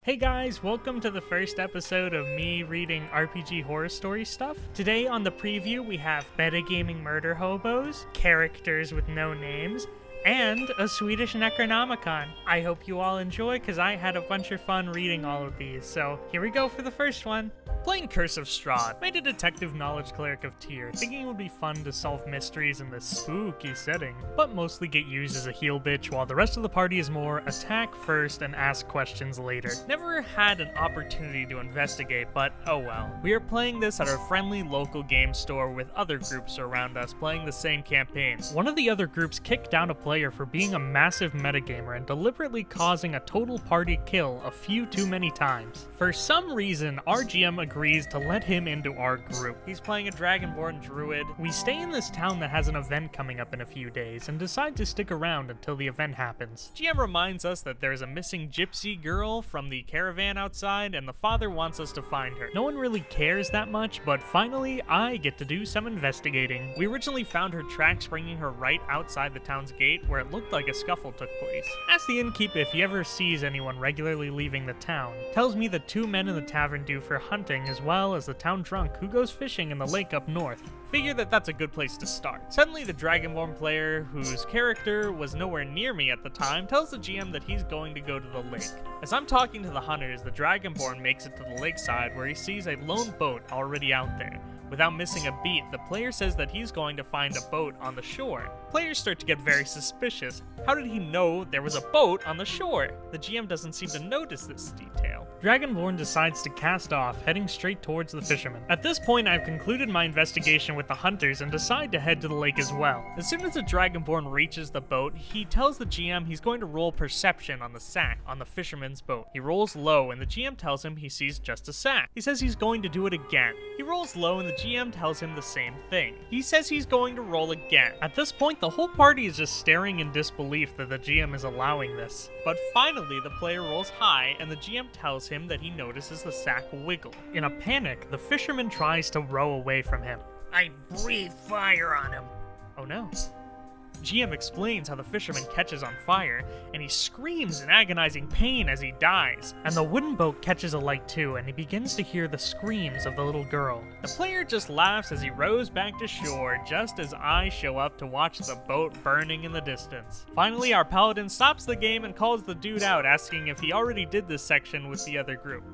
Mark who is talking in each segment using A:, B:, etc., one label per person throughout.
A: Hey guys, welcome to the first episode of me reading RPG horror story stuff. Today on the preview we have metagaming murder hobos, characters with no names, and a Swedish Necronomicon. I hope you all enjoy because I had a bunch of fun reading all of these, so here we go for the first one. Playing Curse of Strahd made a detective knowledge cleric of Tyr, thinking it would be fun to solve mysteries in this spooky setting, but mostly get used as a heal bitch while the rest of the party is more attack first and ask questions later. Never had an opportunity to investigate, but oh well. We are playing this at our friendly local game store with other groups around us playing the same campaign. One of the other groups kicked down a player for being a massive metagamer and deliberately causing a total party kill a few too many times. For some reason, our GM agrees to let him into our group. He's playing a dragonborn druid. We stay in this town that has an event coming up in a few days and decide to stick around until the event happens. GM reminds us that there's a missing gypsy girl from the caravan outside and the father wants us to find her. No one really cares that much, but finally I get to do some investigating. We originally found her tracks bringing her right outside the town's gate where it looked like a scuffle took place. Ask the innkeep if he ever sees anyone regularly leaving the town. Tells me the two men in the tavern do for hunting as well as the town drunk who goes fishing in the lake up north. Figure that that's a good place to start. Suddenly the Dragonborn player, whose character was nowhere near me at the time, tells the GM that he's going to go to the lake. As I'm talking to the hunters, the Dragonborn makes it to the lakeside where he sees a lone boat already out there. Without missing a beat, the player says that he's going to find a boat on the shore. Players start to get very suspicious. How did he know there was a boat on the shore? The GM doesn't seem to notice this detail. Dragonborn decides to cast off, heading straight towards the fishermen. At this point, I've concluded my investigation with the hunters and decide to head to the lake as well. As soon as the Dragonborn reaches the boat, he tells the GM he's going to roll perception on the sack on the fisherman's boat. He rolls low and the GM tells him he sees just a sack. He says he's going to do it again. He rolls low and the GM tells him the same thing. He says he's going to roll again. At this point, the whole party is just staring in disbelief that the GM is allowing this. But finally, the player rolls high and the GM tells him that he notices the sack wiggle. In a panic, the fisherman tries to row away from him.
B: I breathe fire on him.
A: Oh no. GM explains how the fisherman catches on fire, and he screams in agonizing pain as he dies. And the wooden boat catches alight too, and he begins to hear the screams of the little girl. The player just laughs as he rows back to shore, just as I show up to watch the boat burning in the distance. Finally, our paladin stops the game and calls the dude out, asking if he already did this section with the other group.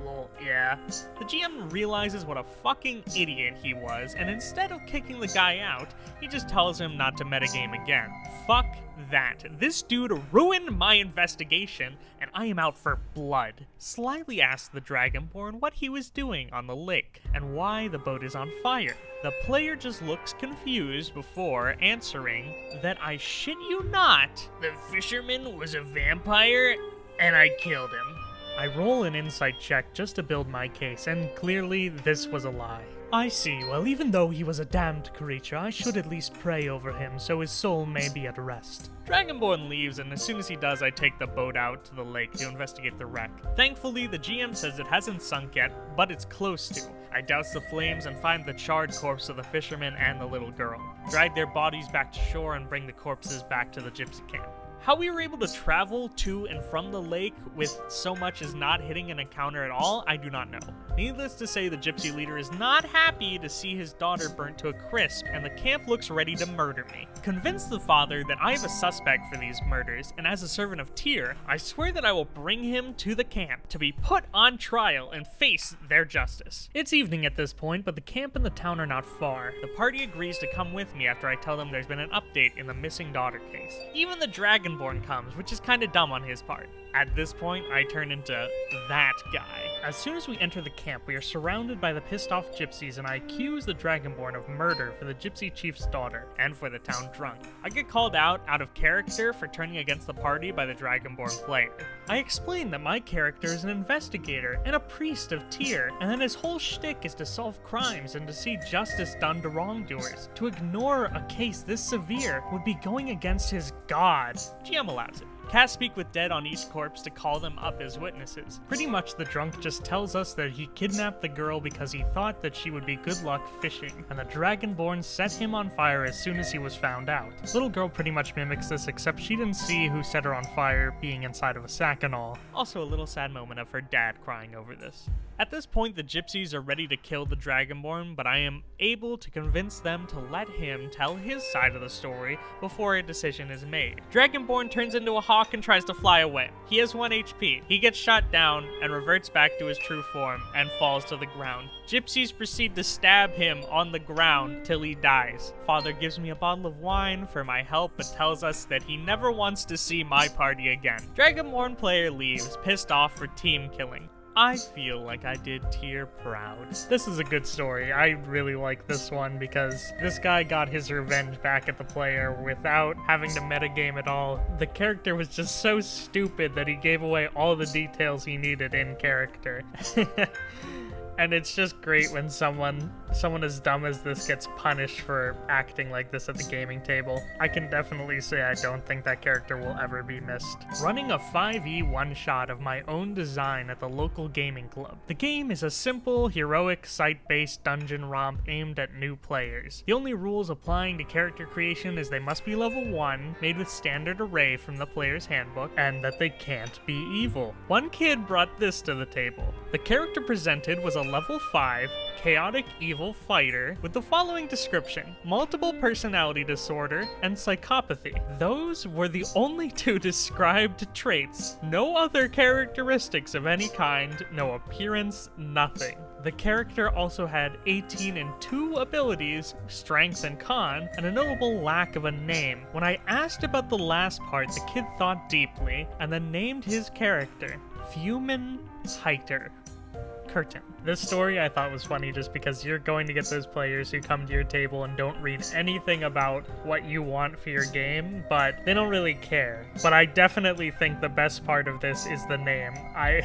B: Well, yeah.
A: The GM realizes what a fucking idiot he was, and instead of kicking the guy out, he just tells him not to metagame again. Fuck that. This dude ruined my investigation, and I am out for blood. Slyly asked the Dragonborn what he was doing on the lake, and why the boat is on fire. The player just looks confused before answering that I shit you not,
B: The fisherman was a vampire, and I killed him.
A: I roll an insight check just to build my case, and clearly this was a lie. I see. Well, even though he was a damned creature, I should at least pray over him so his soul may be at rest. Dragonborn leaves, and as soon as he does, I take the boat out to the lake to investigate the wreck. Thankfully, the GM says it hasn't sunk yet, but it's close to. I douse the flames and find the charred corpse of the fisherman and the little girl. Drag their bodies back to shore and bring the corpses back to the gypsy camp. How we were able to travel to and from the lake with so much as not hitting an encounter at all, I do not know. Needless to say, the gypsy leader is not happy to see his daughter burnt to a crisp, and the camp looks ready to murder me. Convince the father that I have a suspect for these murders, and as a servant of Tyr, I swear that I will bring him to the camp to be put on trial and face their justice. It's evening at this point, but the camp and the town are not far. The party agrees to come with me after I tell them there's been an update in the missing daughter case. Even the Dragonborn comes, which is kinda dumb on his part. At this point, I turn into that guy. As soon as we enter the camp, we are surrounded by the pissed off gypsies, and I accuse the Dragonborn of murder for the gypsy chief's daughter, and for the town drunk. I get called out of character for turning against the party by the Dragonborn player. I explain that my character is an investigator and a priest of Tyr, and that his whole shtick is to solve crimes and to see justice done to wrongdoers. To ignore a case this severe would be going against his god. GM allows it. Cast speak with dead on each corpse to call them up as witnesses. Pretty much the drunk just tells us that he kidnapped the girl because he thought that she would be good luck fishing, and the Dragonborn set him on fire as soon as he was found out. Little girl pretty much mimics this, except she didn't see who set her on fire, being inside of a sack and all. Also a little sad moment of her dad crying over this. At this point, the gypsies are ready to kill the Dragonborn, but I am able to convince them to let him tell his side of the story before a decision is made. Dragonborn turns into a hawk and tries to fly away. He has 1 HP. He gets shot down and reverts back to his true form and falls to the ground. Gypsies proceed to stab him on the ground till he dies. Father gives me a bottle of wine for my help, but tells us that he never wants to see my party again. Dragonborn player leaves, pissed off for team killing. I feel like I did Tyr proud. This is a good story. I really like this one because this guy got his revenge back at the player without having to metagame at all. The character was just so stupid that he gave away all the details he needed in character. And it's just great when someone as dumb as this gets punished for acting like this at the gaming table. I can definitely say I don't think that character will ever be missed. Running a 5e one-shot of my own design at the local gaming club. The game is a simple, heroic, site-based dungeon romp aimed at new players. The only rules applying to character creation is they must be level 1, made with standard array from the player's handbook, and that they can't be evil. One kid brought this to the table. The character presented was a level 5, chaotic evil fighter with the following description: multiple personality disorder and psychopathy. Those were the only 2 described traits. No other characteristics of any kind, no appearance, nothing. The character also had 18 and 2 abilities, strength and con, and a notable lack of a name. When I asked about the last part, the kid thought deeply and then named his character Fumin Heiter. Curtain. This story I thought was funny just because you're going to get those players who come to your table and don't read anything about what you want for your game, but they don't really care. But I definitely think the best part of this is the name. I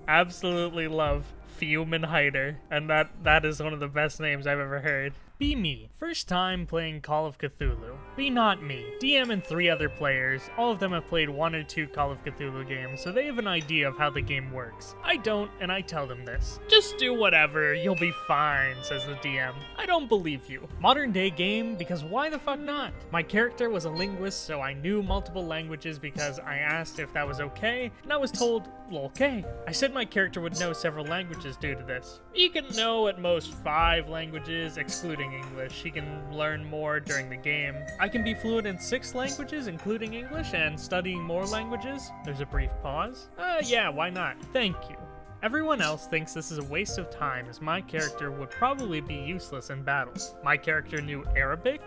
A: absolutely love Fumin Heiter, and that is one of the best names I've ever heard. Be me. First time playing Call of Cthulhu. Be not me. DM and 3 other players. All of them have played 1 or 2 Call of Cthulhu games, so they have an idea of how the game works. I don't, and I tell them this. Just do whatever, you'll be fine, says the DM. I don't believe you. Modern day game, because why the fuck not? My character was a linguist, so I knew multiple languages because I asked if that was okay, and I was told, well, okay. I said my character would know several languages due to this. He can know at most 5 languages, excluding English. He can learn more during the game. I can be fluent in 6 languages, including English, and studying more languages. There's a brief pause. Yeah, why not? Thank you. Everyone else thinks this is a waste of time, as my character would probably be useless in battle. My character knew Arabic,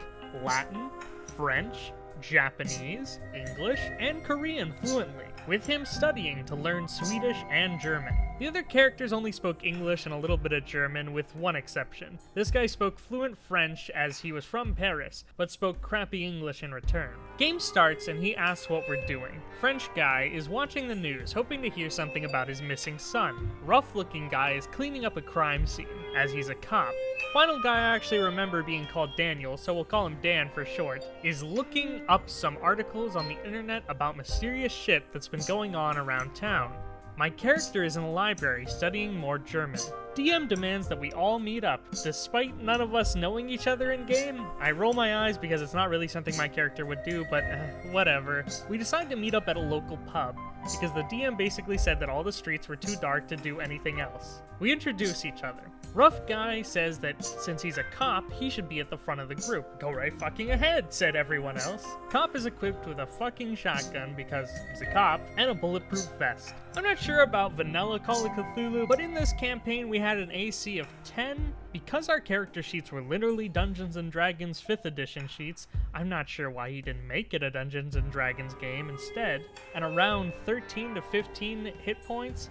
A: Latin, French, Japanese, English, and Korean fluently, with him studying to learn Swedish and German. The other characters only spoke English and a little bit of German, with one exception. This guy spoke fluent French as he was from Paris, but spoke crappy English in return. Game starts and he asks what we're doing. French guy is watching the news, hoping to hear something about his missing son. Rough-looking guy is cleaning up a crime scene, as he's a cop. Final guy I actually remember being called Daniel, so we'll call him Dan for short, is looking up some articles on the internet about mysterious shit that's been going on around town. My character is in a library studying more German. DM demands that we all meet up, despite none of us knowing each other in game. I roll my eyes because it's not really something my character would do, but whatever. We decide to meet up at a local pub, because the DM basically said that all the streets were too dark to do anything else. We introduce each other. Rough guy says that since he's a cop, he should be at the front of the group. Go right fucking ahead, said everyone else. Cop is equipped with a fucking shotgun because he's a cop, and a bulletproof vest. I'm not sure about vanilla Call of Cthulhu, but in this campaign we had an AC of 10. Because our character sheets were literally Dungeons & Dragons 5th edition sheets, I'm not sure why he didn't make it a Dungeons & Dragons game instead, and around 13 to 15 hit points,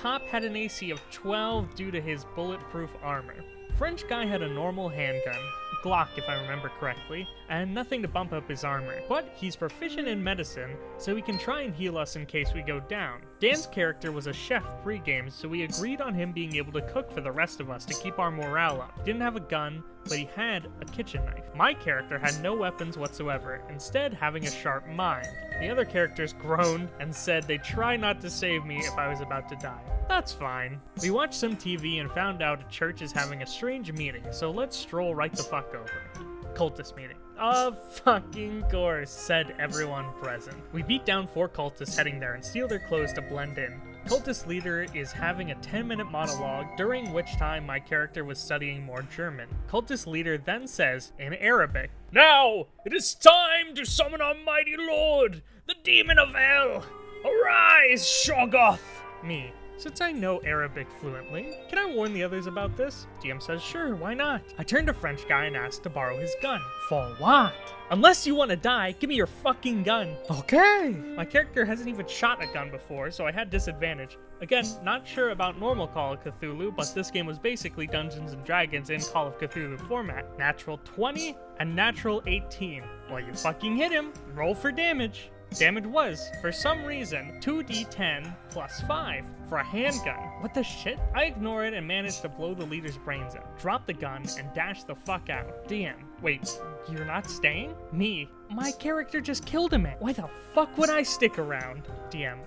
A: Cop had an AC of 12 due to his bulletproof armor. French guy had a normal handgun, Glock if I remember correctly, and nothing to bump up his armor. But he's proficient in medicine, so he can try and heal us in case we go down. Dan's character was a chef pre-game, so we agreed on him being able to cook for the rest of us to keep our morale up. He didn't have a gun, but he had a kitchen knife. My character had no weapons whatsoever, instead having a sharp mind. The other characters groaned and said they'd try not to save me if I was about to die. That's fine. We watched some TV and found out a church is having a strange meeting, so let's stroll right the fuck over. Cultist meeting. Of fucking course, said everyone present. We beat down 4 cultists heading there and steal their clothes to blend in. Cultist leader is having a 10-minute monologue, during which time my character was studying more German. Cultist leader then says, in Arabic,
B: Now, it is time to summon our mighty lord, the demon of hell. Arise, Shoggoth!
A: Me. Since I know Arabic fluently, can I warn the others about this? DM says, sure, why not? I turned to French guy and asked to borrow his gun. For what? Unless you want to die, give me your fucking gun. Okay. My character hasn't even shot a gun before, so I had disadvantage. Again, not sure about normal Call of Cthulhu, but this game was basically Dungeons & Dragons in Call of Cthulhu format. Natural 20 and natural 18. Well, you fucking hit him. Roll for damage. Damage was, for some reason, 2d10 plus 5 for a handgun. What the shit? I ignore it and manage to blow the leader's brains out, drop the gun, and dash the fuck out. DM, wait, you're not staying? Me. My character just killed a man. Why the fuck would I stick around? DM,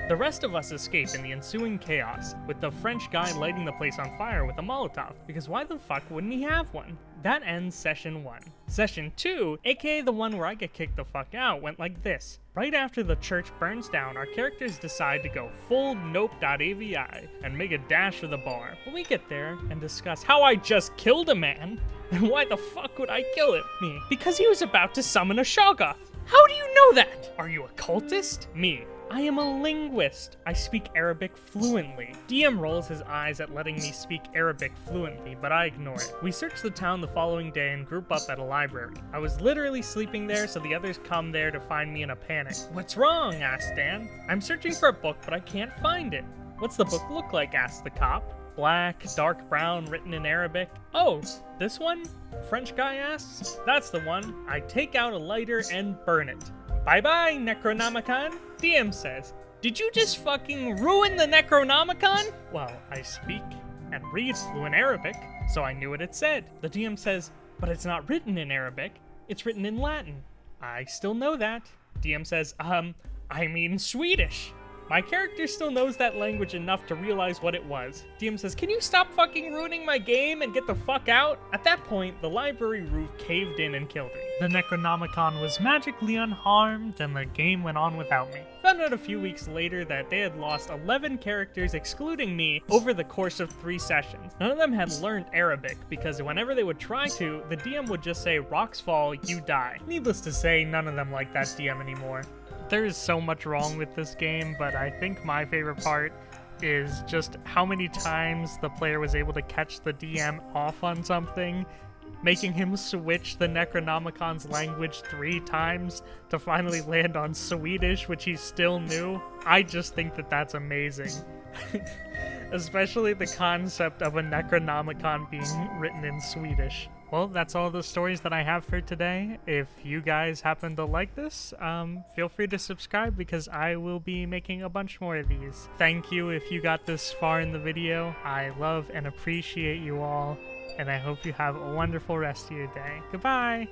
A: The rest of us escape in the ensuing chaos, with the French guy lighting the place on fire with a Molotov, because why the fuck wouldn't he have one? That ends session 1. Session 2, aka the one where I get kicked the fuck out, went like this. Right after the church burns down, our characters decide to go full nope.avi and make a dash for the bar. When we get there and discuss how I just killed a man, and why the fuck would I kill him? Me. Because he was about to summon a Shoggoth. How do you know that? Are you a cultist? Me. I am a linguist. I speak Arabic fluently. DM rolls his eyes at letting me speak Arabic fluently, but I ignore it. We search the town the following day and group up at a library. I was literally sleeping there, so the others come there to find me in a panic. What's wrong? Asked Dan. I'm searching for a book, but I can't find it. What's the book look like? Asked the cop. Black, dark brown, written in Arabic. Oh, this one? French guy asks. That's the one. I take out a lighter and burn it. Bye-bye, Necronomicon. DM says, did you just fucking ruin the Necronomicon? Well, I speak and read fluent Arabic, so I knew what it said. The DM says, but it's not written in Arabic, it's written in Latin. I still know that. DM says, I mean Swedish. My character still knows that language enough to realize what it was. DM says, can you stop fucking ruining my game and get the fuck out? At that point, the library roof caved in and killed me. The Necronomicon was magically unharmed, and the game went on without me. Found out a few weeks later that they had lost 11 characters, excluding me, over the course of 3 sessions. None of them had learned Arabic, because whenever they would try to, the DM would just say, rocks fall, you die. Needless to say, none of them like that DM anymore. There is so much wrong with this game, but I think my favorite part is just how many times the player was able to catch the DM off on something, making him switch the Necronomicon's language 3 times to finally land on Swedish, which he still knew. I just think that that's amazing. Especially the concept of a Necronomicon being written in Swedish. Well, that's all the stories that I have for today. If you guys happen to like this, feel free to subscribe because I will be making a bunch more of these. Thank you if you got this far in the video. I love and appreciate you all, and I hope you have a wonderful rest of your day. Goodbye!